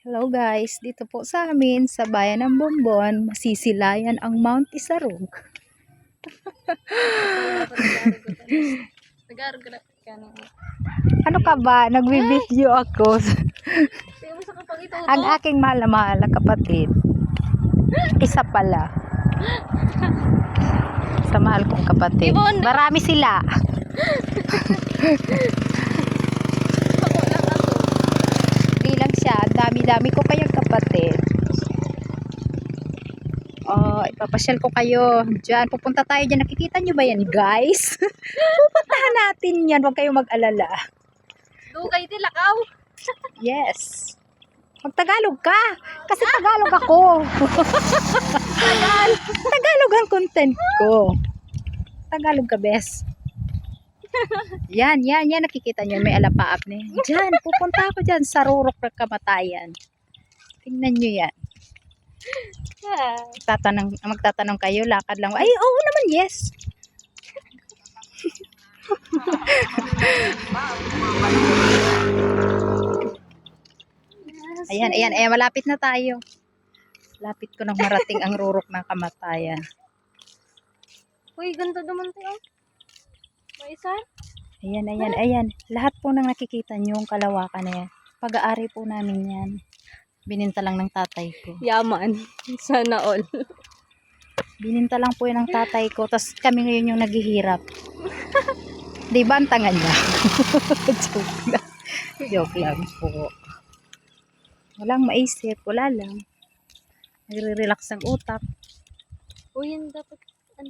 Hello guys, dito po sa amin sa bayan ng Bombon, masisilayan ang Mount Isarog. Ano ka ba? Nagbibideo ako. Ang aking mahal na kapatid. Isa pala. Sa mahal kong kapatid. Marami sila. Di lang siya. Dami-dami ko kayang kapatid. Oh, ipapasyal ko kayo. Diyan, pupunta tayo dyan. Nakikita nyo ba yan, guys? Pupuntahan natin yan. Huwag kayong mag-alala. Dugay di lakaw. Yes. Magtagalog ka. Kasi Tagalog ako. Tagalog ang content ko. Tagalog ka, bes. Yan. Nakikita nyo, may alapaap na yan. Diyan, pupunta ako dyan sa rurok ng kamatayan. Tingnan nyo yan. Magtatanong kayo, lakad lang. Ay, oo naman, yes. Ayan, malapit na tayo. Lapit ko nang marating ang rurok ng kamatayan. Uy, ganito naman tayo. May isa? Ayan. Lahat po nang nakikita nyo, yung kalawakan na yan. Pag-aari po namin yan. Bininta lang ng tatay ko. Yaman. Sana all. Bininta lang po yan ng tatay ko. Tapos kami ngayon yung naghihirap. Di ba ang tanga niya? Joke lang po. Walang maisip. Wala lang. Nagre-relax ang utak. Uy, yan dapat. Ano?